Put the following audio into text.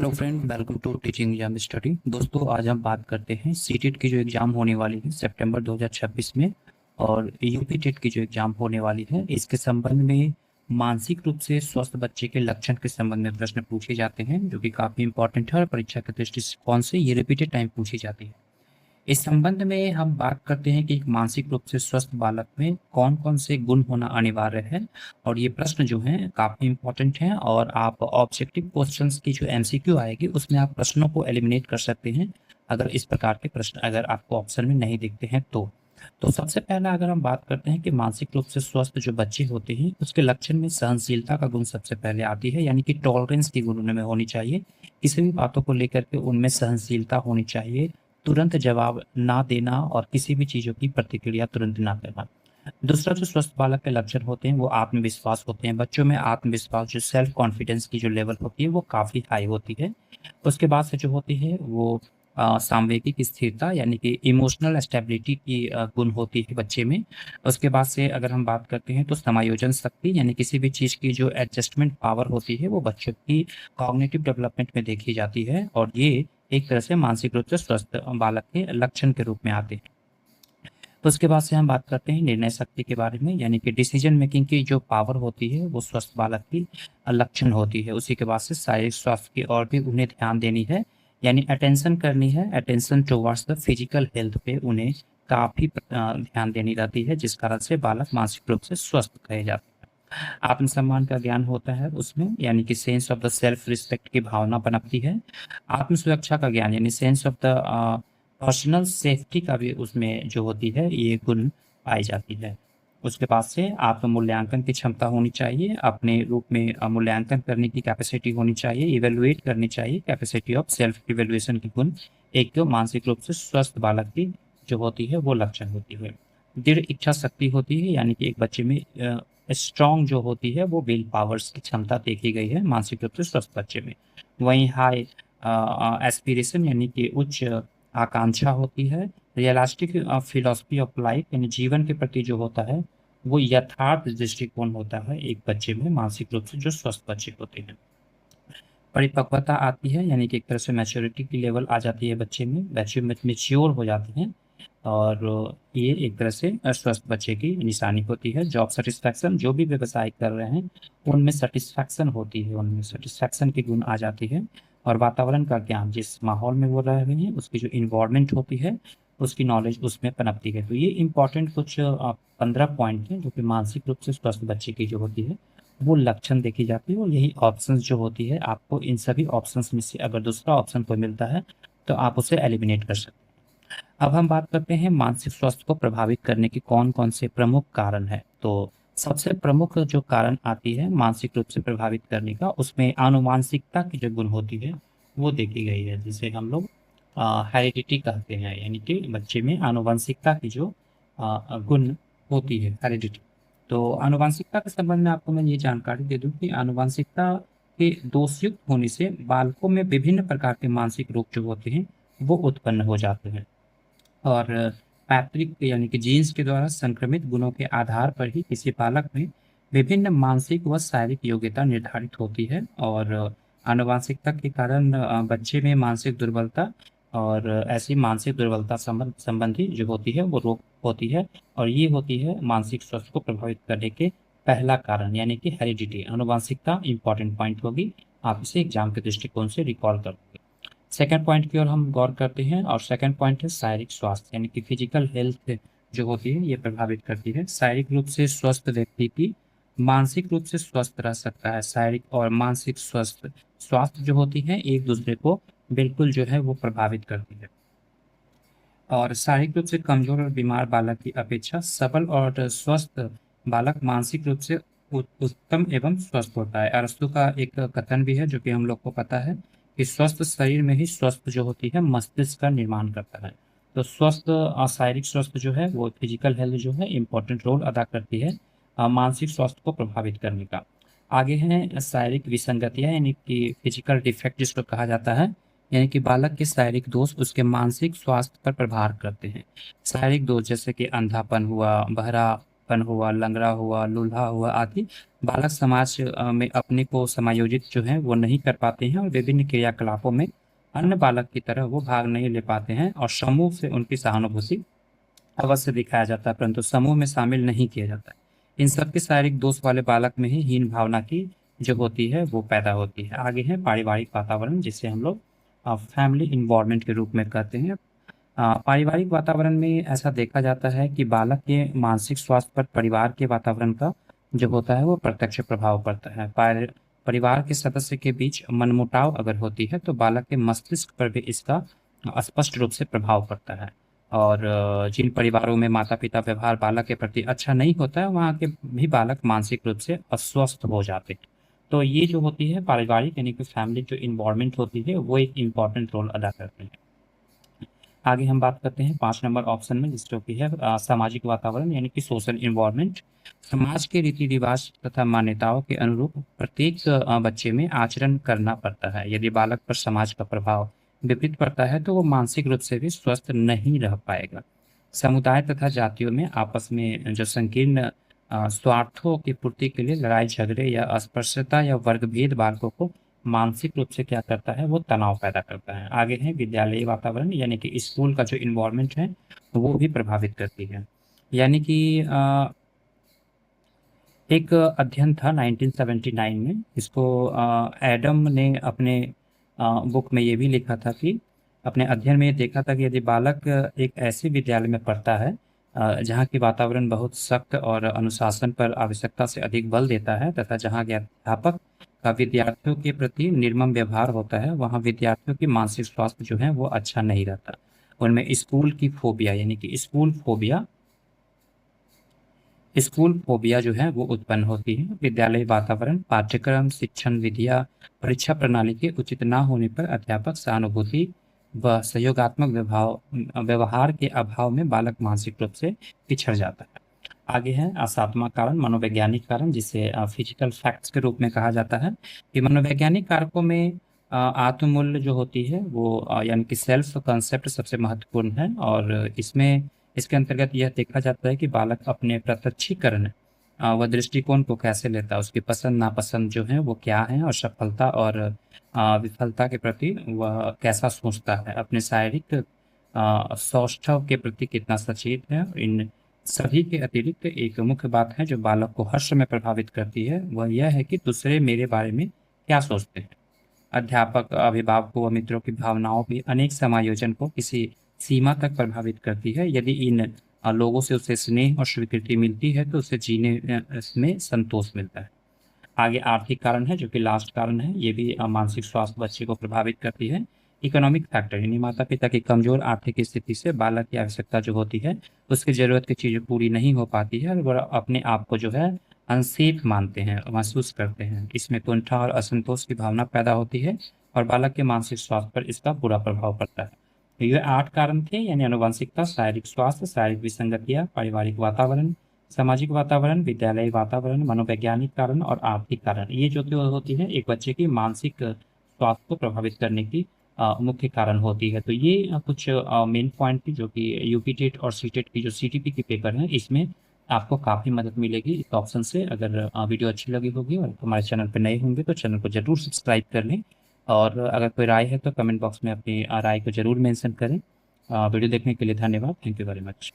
Hello friend, welcome to teaching exam study. दोस्तों, आज हम बात करते हैं सीटेट की जो एग्ज़ाम होने वाली है सितंबर 2026 में, और यूपी टेट की जो एग्ज़ाम होने वाली है इसके संबंध में मानसिक रूप से स्वस्थ बच्चे के लक्षण के संबंध में प्रश्न पूछे जाते हैं, जो कि काफ़ी इंपॉर्टेंट है और परीक्षा के दृष्टिकोण से ये रिपीटेड टाइम पूछी जाती है। इस संबंध में हम बात करते हैं कि एक मानसिक रूप से स्वस्थ बालक में कौन-कौन से गुण होना अनिवार्य है, और ये प्रश्न जो हैं काफ़ी इम्पोर्टेंट हैं, और आप ऑब्जेक्टिव क्वेश्चंस की जो एमसीक्यू आएगी उसमें आप प्रश्नों को एलिमिनेट कर सकते हैं, अगर इस प्रकार के प्रश्न अगर आपको ऑप्शन में नहीं दिखते हैं तो। तो सबसे पहला अगर हम बात करते हैं कि मानसिक रूप से स्वस्थ जो बच्चे होते हैं उसके लक्षण में सहनशीलता का गुण सबसे पहले आती है, यानी कि टॉलरेंस की गुण उनमें होनी चाहिए। किसी भी बातों को लेकर के उनमें सहनशीलता होनी चाहिए, तुरंत जवाब ना देना और किसी भी चीज़ों की प्रतिक्रिया तुरंत ना करना। दूसरा जो स्वस्थ बालक के लक्षण होते हैं वो आत्मविश्वास होते हैं। बच्चों में आत्मविश्वास जो सेल्फ कॉन्फिडेंस की जो लेवल होती है वो काफ़ी हाई होती है। उसके बाद से जो होती है वो सामवेगिक स्थिरता, यानी कि इमोशनल स्टेबिलिटी की गुण होती है बच्चे में। उसके बाद से अगर हम बात करते हैं तो समायोजन शक्ति, यानी किसी भी चीज़ की जो एडजस्टमेंट पावर होती है वो बच्चों की कॉग्निटिव डेवलपमेंट में देखी जाती है, और ये एक तरह से मानसिक रूप से स्वस्थ बालक के लक्षण के रूप में आते हैं। तो उसके बाद से हम बात करते हैं निर्णय शक्ति के बारे में, यानी कि डिसीजन मेकिंग की जो पावर होती है वो स्वस्थ बालक की लक्षण होती है। उसी के बाद से शारीरिक स्वास्थ्य की और भी उन्हें ध्यान देनी है, यानी अटेंशन करनी है, attention towards the physical health पे उन्हें काफ़ी ध्यान देनी रहती है, जिस कारण से बालक मानसिक रूप से स्वस्थ कहे जाते हैं। आत्मसम्मान का ज्ञान होता है उसमें, यानी कि sense of the self respect की भावना पनपती है। आत्म सुरक्षा का ज्ञान, यानी sense of the personal safety का भी उसमें जो होती है ये गुण पाई जाती है। उसके बाद से आत्म मूल्यांकन की क्षमता होनी चाहिए, अपने रूप में मूल्यांकन करने की कैपेसिटी होनी चाहिए, इवेलुएट करनी चाहिए, कैपेसिटी ऑफ सेल्फ इवेल्युएशन की गुण एक तो मानसिक रूप से स्वस्थ बालक की जो होती है वो लक्षण होती है। दृढ़ इच्छा शक्ति होती है, यानी कि एक बच्चे में स्ट्रॉन्ग जो होती है वो विल पावर्स की क्षमता देखी गई है मानसिक रूप से स्वस्थ बच्चे में। वहीं हाई एस्पिरेशन, यानी कि उच्च आकांक्षा होती है। रियलिस्टिक फिलॉसफी ऑफ लाइफ, यानी जीवन के प्रति जो होता है वो यथार्थ दृष्टिकोण होता है एक बच्चे में मानसिक रूप से जो स्वस्थ बच्चे होते हैं। परिपक्वता आती है, यानी कि एक तरह से मैच्योरिटी की लेवल आ जाती है बच्चे में, बच्चे मैच्योर हो जाते हैं, और ये एक तरह से स्वस्थ बच्चे की निशानी होती है। जॉब सेटिस्फैक्शन, जो भी व्यवसाय कर रहे हैं उनमें सेटिस्फैक्शन होती है, उनमें सेटिस्फैक्शन की गुण आ जाती है। और वातावरण का ज्ञान, जिस माहौल में वो रह रहे हैं उसकी जो इन्वायरमेंट होती है उसकी नॉलेज उसमें पनपती है। तो ये इंपॉर्टेंट कुछ 15 पॉइंट हैं जो कि मानसिक रूप से स्वस्थ बच्चे की जो होती है वो लक्षण देखी जाती है, और यही ऑप्शंस जो होती है आपको इन सभी ऑप्शंस में से अगर दूसरा ऑप्शन कोई मिलता है तो आप उसे एलिमिनेट कर सकते हैं। अब हम बात करते हैं मानसिक स्वास्थ्य को प्रभावित करने के कौन-कौन से प्रमुख कारण हैं। तो सबसे प्रमुख जो कारण आती है मानसिक रूप से प्रभावित करने का, उसमें आनुवांशिकता की जो गुण होती है, वो देखी गई है, जिसे हम लोग हेरिडिटी कहते हैं, यानी कि बच्चे में आनुवंशिकता की जो गुण होती है, हेरिडिटी। तो आनुवंशिकता के संबंध में आपको मैं ये जानकारी दे दूँ कि आनुवंशिकता के दोषयुक्त होने से बालकों में विभिन्न प्रकार के मानसिक रोग जो होते हैं, वो उत्पन्न हो जाते हैं। और पैतृक, यानी कि जीन्स के द्वारा संक्रमित गुणों के आधार पर ही किसी बालक में विभिन्न मानसिक व शारीरिक योग्यता निर्धारित होती है, और आनुवांशिकता के कारण बच्चे में मानसिक दुर्बलता और ऐसी मानसिक दुर्बलता संबंधी जो होती है वो रोग होती है, और ये होती है मानसिक स्वास्थ्य को प्रभावित करने के पहला कारण, यानी कि हेरिडिटी। आनुवांशिकता इंपॉर्टेंट पॉइंट होगी, आप इसे एग्जाम के दृष्टिकोण से रिकॉल करोगे। सेकंड पॉइंट की ओर हम गौर करते हैं, और सेकंड पॉइंट है शारीरिक स्वास्थ्य, यानी कि फिजिकल हेल्थ जो होती है ये प्रभावित करती है। शारीरिक रूप से स्वस्थ व्यक्ति की मानसिक रूप से स्वस्थ रह सकता है। शारीरिक और मानसिक स्वास्थ्य जो होती है एक दूसरे को बिल्कुल जो है वो प्रभावित करती है। और शारीरिक रूप से कमजोर और बीमार बालक की अपेक्षा सबल और स्वस्थ बालक मानसिक रूप से उत्तम एवं स्वस्थ होता है। अरस्तु का एक कथन भी है जो कि हम लोग को पता है कि स्वस्थ शरीर में ही स्वस्थ जो होती है मस्तिष्क का निर्माण करता है। तो स्वस्थ शारीरिक स्वास्थ्य जो है वो फिजिकल हेल्थ जो है इम्पोर्टेंट रोल अदा करती है मानसिक स्वास्थ्य को प्रभावित करने का। आगे है शारीरिक विसंगतियाँ, यानी कि फिजिकल डिफेक्ट जिसको कहा जाता है, यानी कि बालक के शारीरिक दोष उसके मानसिक स्वास्थ्य पर प्रभाव करते हैं। शारीरिक दोष जैसे कि अंधापन हुआ, बहरा लंगड़ापन हुआ, लंगड़ा हुआ, लूल्हा हुआ आदि बालक समाज में अपने को समायोजित जो है वो नहीं कर पाते हैं और विभिन्न क्रियाकलापों में अन्य बालक की तरह वो भाग नहीं ले पाते हैं और समूह से उनकी सहानुभूति अवश्य दिखाया जाता है, परंतु समूह में शामिल नहीं किया जाता है। इन सबके शारीरिक दोष वाले बालक में ही हीन भावना की जो होती है वो पैदा होती है। आगे है पारिवारिक वातावरण, जिसे हम लोग फैमिली इन्वायरमेंट के रूप में कहते हैं। पारिवारिक वातावरण में ऐसा देखा जाता है कि बालक के मानसिक स्वास्थ्य पर परिवार के वातावरण का जो होता है वो प्रत्यक्ष प्रभाव पड़ता है। परिवार के सदस्य के बीच मनमुटाव अगर होती है तो बालक के मस्तिष्क पर भी इसका स्पष्ट रूप से प्रभाव पड़ता है। और जिन परिवारों में माता पिता व्यवहार बालक के प्रति अच्छा नहीं होता है वहाँ के भी बालक मानसिक रूप से अस्वस्थ हो जाते हैं। तो ये जो होती है पारिवारिक यानी कि फैमिली जो इन्वायरमेंट होती है वो एक इम्पॉर्टेंट रोल अदा करते हैं। आगे हम बात करते हैं 5 नंबर ऑप्शन में, जिसको कि है सामाजिक वातावरण यानी कि सोशल इन्वायरमेंट। समाज के रीति रिवाज तथा मान्यताओं के अनुरूप प्रत्येक बच्चे में आचरण करना पड़ता है। यदि बालक पर समाज का प्रभाव विपरीत पड़ता है तो वो मानसिक रूप से भी स्वस्थ नहीं रह पाएगा। समुदाय तथा जातियों में आपस में जो संकीर्ण स्वार्थों की पूर्ति के लिए लड़ाई झगड़े या अस्पृश्यता या वर्गभेद बालकों को मानसिक रूप से क्या करता है वो तनाव पैदा करता है। आगे है विद्यालयी वातावरण यानी कि स्कूल का जो इन्वायरमेंट है वो भी प्रभावित करती है। यानी कि एक अध्ययन था 1979 में, इसको एडम ने अपने बुक में ये भी लिखा था कि अपने अध्ययन में ये देखा था कि यदि बालक एक ऐसे विद्यालय में पढ़ता है जहाँ की वातावरण बहुत सख्त और अनुशासन पर आवश्यकता से अधिक बल देता है तथा जहाँ के अध्यापक का विद्यार्थियों के प्रति निर्मम व्यवहार होता है, वहाँ विद्यार्थियों की मानसिक स्वास्थ्य जो है वो अच्छा नहीं रहता। उनमें स्कूल की फोबिया यानी कि स्कूल फोबिया जो है वो उत्पन्न होती है। विद्यालय वातावरण, पाठ्यक्रम, शिक्षण विधियाँ, परीक्षा प्रणाली के उचित न होने पर अध्यापक सहानुभूति व सहयोगात्मक व्यवहार के अभाव में बालक मानसिक रूप से पिछड़ जाता है। आगे है 7वां कारण मनोवैज्ञानिक कारण, जिसे फिजिकल फैक्ट्स के रूप में कहा जाता है कि मनोवैज्ञानिक कारकों में आत्ममूल्य जो होती है वो यानी कि सेल्फ कंसेप्ट सबसे महत्वपूर्ण है। और इसके अंतर्गत यह देखा जाता है कि बालक अपने प्रत्यक्षीकरण व दृष्टिकोण को कैसे लेता है, उसकी पसंद नापसंद जो है वो क्या है और सफलता और विफलता के प्रति वह कैसा सोचता है, अपने शारीरिक सौष्ठव के प्रति कितना सचेत है। इन सभी के अतिरिक्त एक मुख्य बात है जो बालक को हर समय प्रभावित करती है, वह यह है कि दूसरे मेरे बारे में क्या सोचते हैं। अध्यापक, अभिभावकों व मित्रों की भावनाओं भी अनेक समायोजन को किसी सीमा तक प्रभावित करती है। यदि इन लोगों से उसे स्नेह और स्वीकृति मिलती है तो उसे जीने में संतोष मिलता है। आगे आर्थिक कारण है जो कि लास्ट कारण है, ये भी मानसिक स्वास्थ्य बच्चे को प्रभावित करती है। इकोनॉमिक फैक्टर यानी माता पिता की कमजोर आर्थिक स्थिति से बालक की आवश्यकता जो होती है उसकी जरूरत की चीज़ें पूरी नहीं हो पाती है और वह अपने आप को जो है अनसेफ मानते हैं, महसूस करते हैं। इसमें कुंठा और असंतोष की भावना पैदा होती है और बालक के मानसिक स्वास्थ्य पर इसका बुरा प्रभाव पड़ता है। तो ये 8 कारण थे, यानी आनुवंशिकता, शारीरिक स्वास्थ्य, शारीरिक विसंगतियाँ, पारिवारिक वातावरण, सामाजिक वातावरण, विद्यालयी वातावरण, मनोवैज्ञानिक कारण और आर्थिक कारण। ये जो होती है एक बच्चे की मानसिक स्वास्थ्य को प्रभावित करने की मुख्य कारण होती है। तो ये कुछ मेन पॉइंट थी जो कि यूपी टेट और सी टेट की जो सीटीपी की पेपर है इसमें आपको काफ़ी मदद मिलेगी इस ऑप्शन से। अगर वीडियो अच्छी लगी होगी और हमारे चैनल पर नए होंगे तो चैनल को जरूर सब्सक्राइब कर लें और अगर कोई राय है तो कमेंट बॉक्स में अपनी राय को जरूर मेंशन करें। वीडियो देखने के लिए धन्यवाद। Thank you very much.